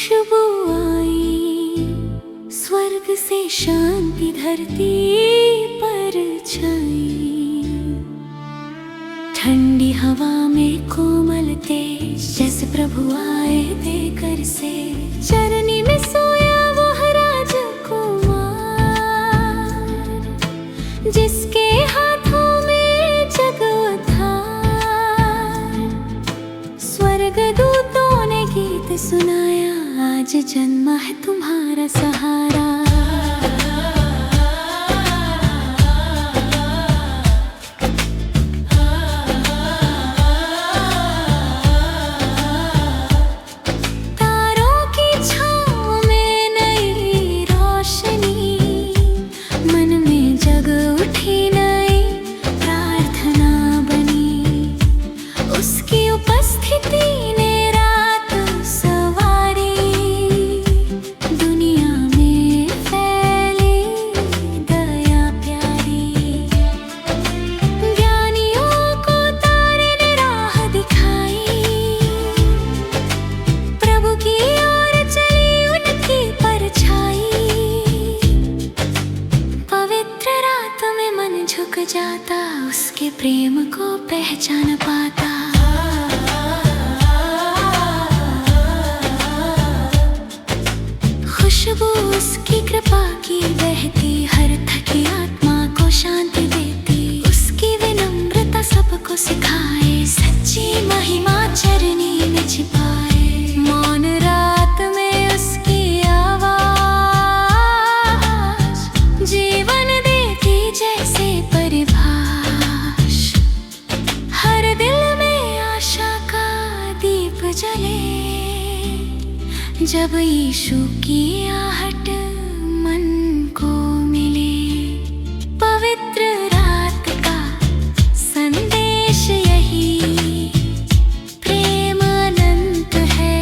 खुशबू आई स्वर्ग से शांति धरती पर छाई। ठंडी हवा में कोमल तेज जैसे प्रभु आए देकर से। चरनी में सोया वो राजकुमार जिसके हाथों में जग उद्धार। स्वर्गदूतों ने गीत सुनाया आज जन्मा है तुम्हारा सहारा। जाता उसके प्रेम को पहचान पाता। खुशबू उसकी कृपा की बहती हर थकी आत्मा को शांति देती। उसकी विनम्रता सबको सिखाए सच्ची महिमा चरनी में छिपाए। मौन रात में उसकी आवाज जीवन देती जैसे परिभाष। हर दिल में आशा का दीप जले जब यीशु की आहट मन को मिले। पवित्र रात का संदेश यही प्रेम अनंत है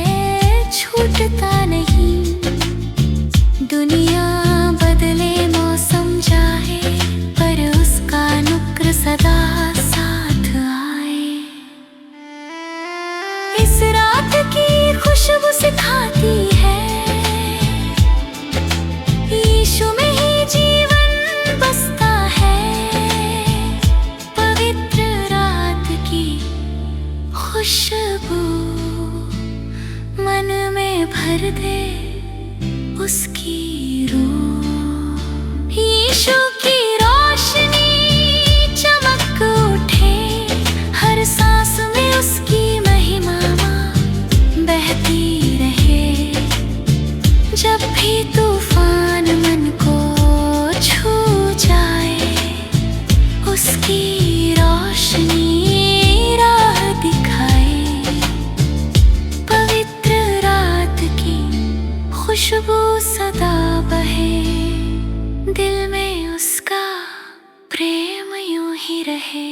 छूटता नहीं। दुनिया बदले मौसम जाए पर उसका नुक्र सदा साथ आए। इस रात की खुशबू सिखाती है यीशु में ही जीवन बसता है। पवित्र रात की खुशबू मन में भर दे उसकी रूह। यीशु की रोशनी चमक उठे हर सांस में उसकी महिमा बहती रहे। जब भी तूफान मन को छू जाए उसकी रोशनी राह दिखाए। पवित्र रात की खुशबू सदा बहे दिल में उसका प्रेम यूं ही रहे।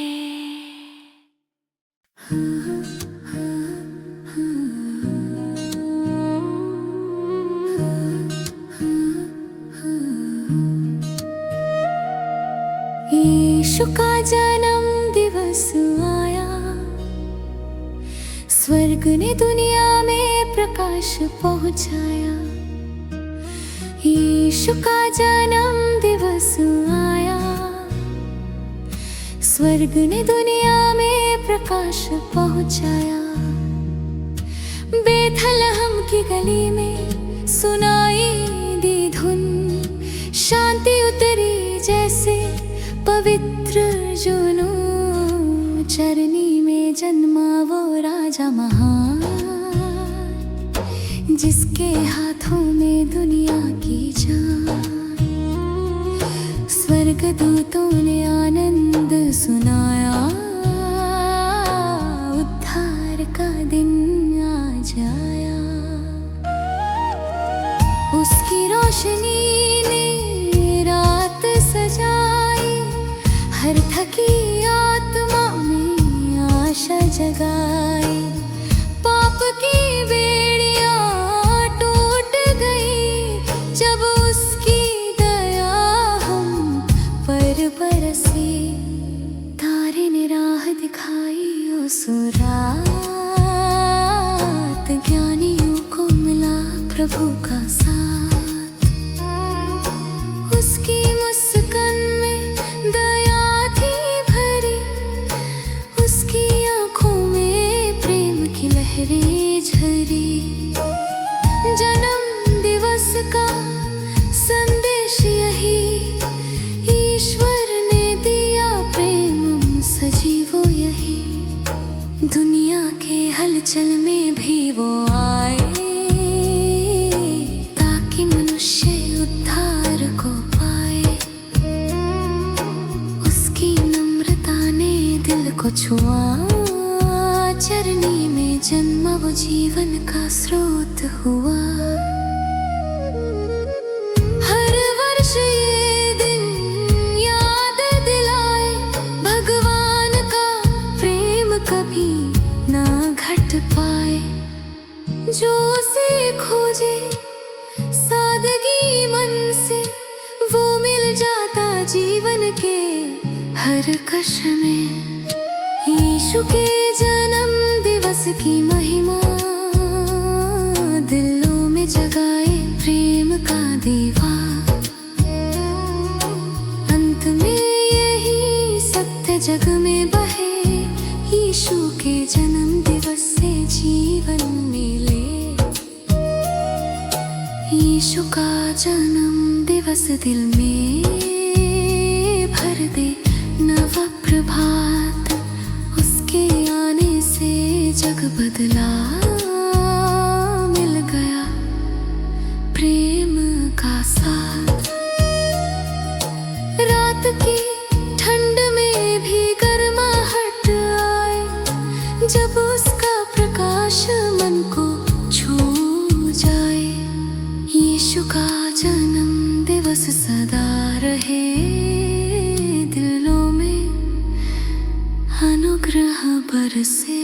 यीशु का जन्म दिवस आया स्वर्ग ने दुनिया में प्रकाश पहुंचाया। यीशु का जन्म दिवस आया स्वर्ग ने दुनिया में प्रकाश पहुंचाया। बेथलहम की गली में सुनाई दी धुन शांति उतरी जैसे पवित्र जुनून। चरनी में जन्मा वो राजा महान जिसके हाथों में दुनिया की जान। स्वर्गदूतों ने आनंद सुनाया उद्धार का दिन आज आया। उसकी रोशनी ने रात सजाई हर थकी आत्मा में आशा जगाई। पाप की बेड़ियां टूट गई जब उसकी दया हम पर बरसी। तारे ने राह दिखाई उस रात ज्ञानियों को मिला प्रभु चेहरे झरे। जन्म दिवस का संदेश यही, ईश्वर ने दिया प्रेम सजीवो यही। दुनिया के हलचल में भी वो आए, ताकि मनुष्य उद्धार को पाए। उसकी नम्रता ने दिल को छुआ, चरनी में जन्मा वो जीवन का स्रोत हुआ। हर वर्ष ये दिन याद दिलाए, भगवान का प्रेम कभी ना घट पाए। जो उसे खोजे सादगी मन से, वो मिल जाता जीवन के हर कश में। यीशु के जन्म दिवस की महिमा, दिलों में जगाए प्रेम का दीवा। अंत में यही सत्य जग में बहे, यीशु के जन्म दिवस से जीवन मिले। यीशु का जन्म दिवस दिल में भर दे नव प्रभात। उसके आने से जग बदला, मिल गया प्रेम का साथ। रात की ठंड में भी गर्माहट आए, जब उसका प्रकाश मन को छू जाए। यीशु का जन्म दिवस सदा रहे, दिलों में अनुग्रह बरसे।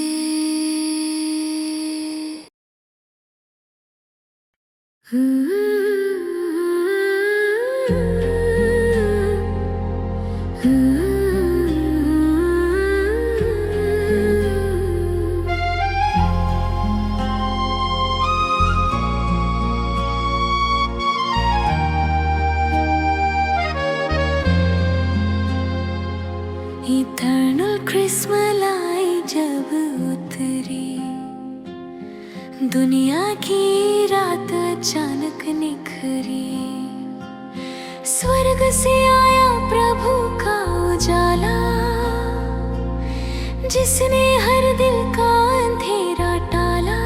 इटर्नल क्रिसमस लाई जब उतरी, दुनिया की रात अचानक निखरी। स्वर्ग से आया प्रभु का उजाला, जिसने हर दिल का अंधेरा टाला।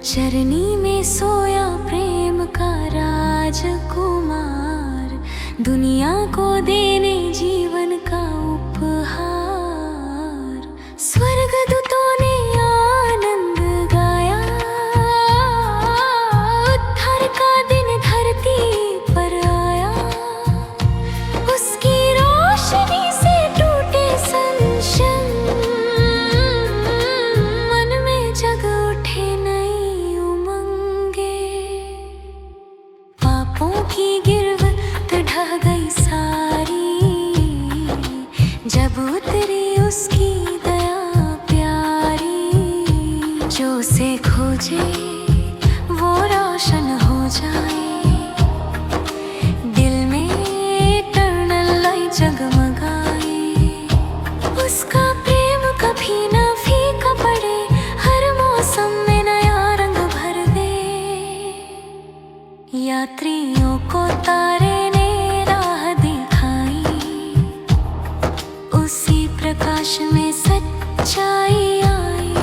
चरनी में सोया प्रेम का राजकुमार, दुनिया को देने जीवन का उपहार। स्वर्गदूतों ने आनंद गाया, उद्धार का दिन धरती पर आया। उसकी रोशनी से टूटे संशय, मन में जग उठे नई उमंगे। पापों की गिरफ्त ढह गई सारी, जब उतरी उसकी दया प्यारी। जो उसे खोजे वो रोशन हो जाए, दिल में इटर्नल लाइट जगमगाए। उसका प्रेम कभी ना फीका पड़े, हर मौसम में नया रंग भर दे। यात्रियों को तारे ने राह दिखाई, उसी प्रकाश में सच्चाई आई।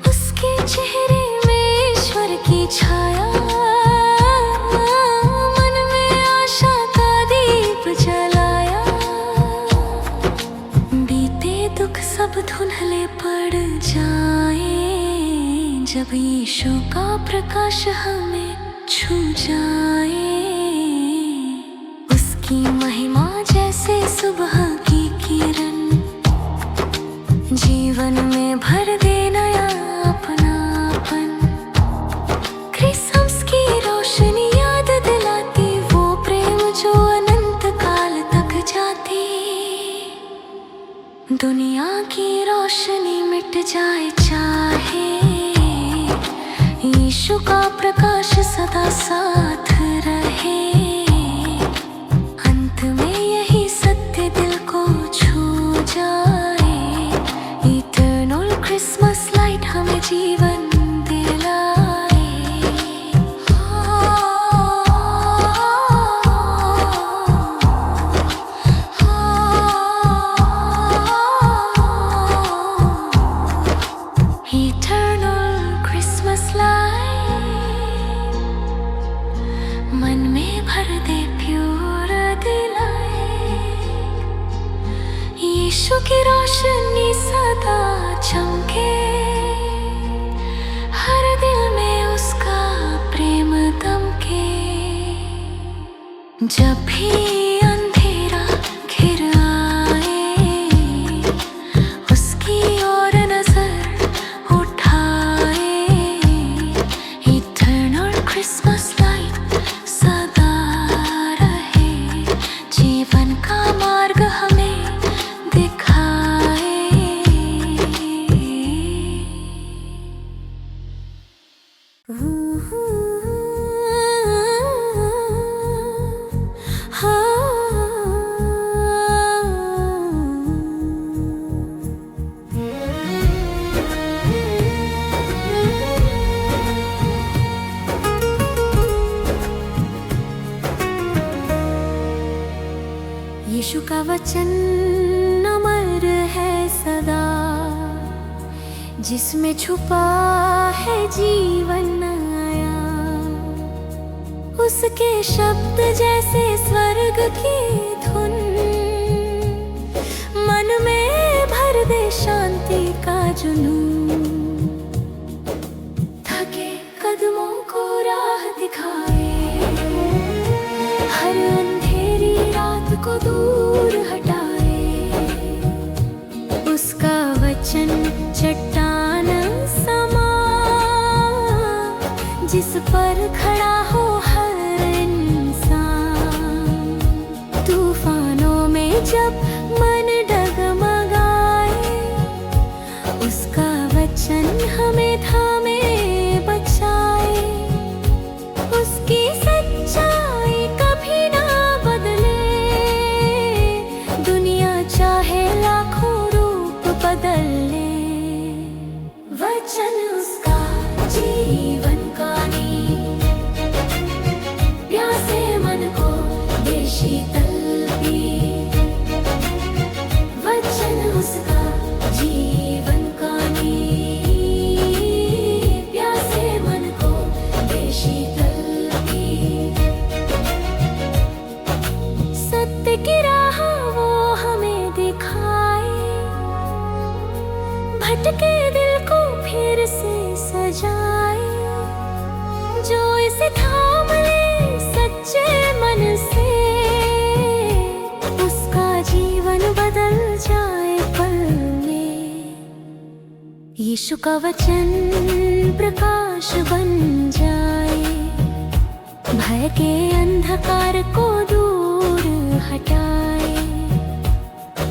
उसके चेहरे में ईश्वर की छाया, मन में आशा का दीप जलाया। बीते दुख सब धुंधले पड़ जाए, जब यीशु का प्रकाश हमें छू जाए। उसकी महिमा जैसे सुबह की किरण, जीवन में भर दे नया अपनापन। क्रिसमस की रोशनी याद दिलाती, वो प्रेम जो अनंत काल तक जाती। दुनिया की रोशनी मिट जाए चाहे, यीशु का प्रकाश सदा साथ रहे। अंत में यही सत्य दिल को छू जाए, जीवन दिलाए। Eternal Christmas light मन में भर दे प्योर दिलाए। यीशु की रोशनी सदा चमके, हर दिल में उसका प्रेम दमके। जब भी अंधेरा घिर आए, उसकी ओर नजर उठाए। इटर्नल क्रिसमस लाइट सदा रहे, जीवन का मार्ग हमें दिखाए। यीशु का वचन अमर है सदा, जिसमें छुपा है जीवन नया। उसके शब्द जैसे स्वर्ग की धुन, मन में भर दे शांति का जुनून। थके कदमों को राह दिखाए, हर अंधेरी रात को दूर हटाए। उसका वचन चट्टान समा, जिस पर खड़ा हो हर इंसान। तूफानों में जब मन डगमगाए, उसका वचन हमें थामे बचाए। उसकी सच्चाई कभी ना बदले, दुनिया चाहे लाखों रूप बदल ले। वचन उसका जीवन का नीर, प्यासे मन को दे शीतल पीर। वचन उसका जीवन का नीर, प्यासे मन को दे शीतल पीर। सत्य की राह वो हमें दिखाए, भटके दिल को फिर से सजाए। जो इसे थाम ले सच्चे मन से, उसका जीवन बदल जाए पल में। यीशु का वचन प्रकाश बन जाए, भय के अंधकार को दूर हटाए।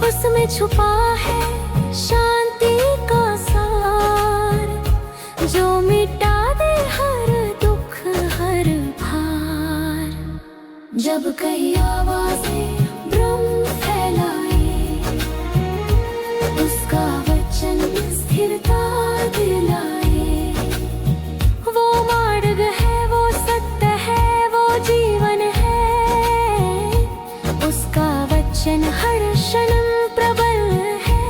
उसमें छुपा है शांति का सार, जो मिटा दे हर दुख हर भार। जब कई आवाजें भ्रम फैलाए, उसका वचन स्थिरता दिलाए। वो मार्ग है, वो सत्य है, वो जीवन है। उसका वचन हर क्षण प्रबल है।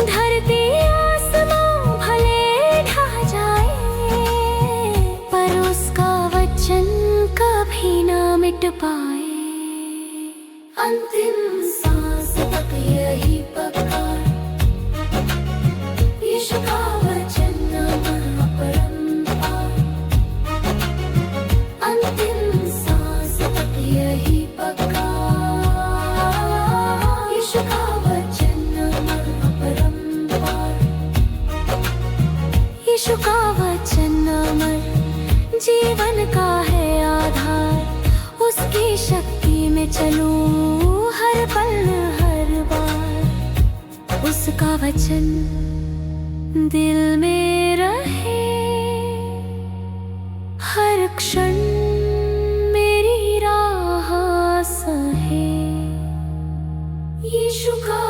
धरती आसमां भले ढह जाए, पर उसका वचन कभी ना मिट पाए। अंतिम सांस तक यही पक्का, यीशु का वचन अपरंपार। अंतिम सांस तक यही पक्का, यीशु का वचन अपरंपार। यीशु का वचन अमर जीवन का है आधार। उसकी शक्ति में चलूं हर पल हर बार। उसका वचन दिल में रहे, हर क्षण मेरी राह सहे। यीशु का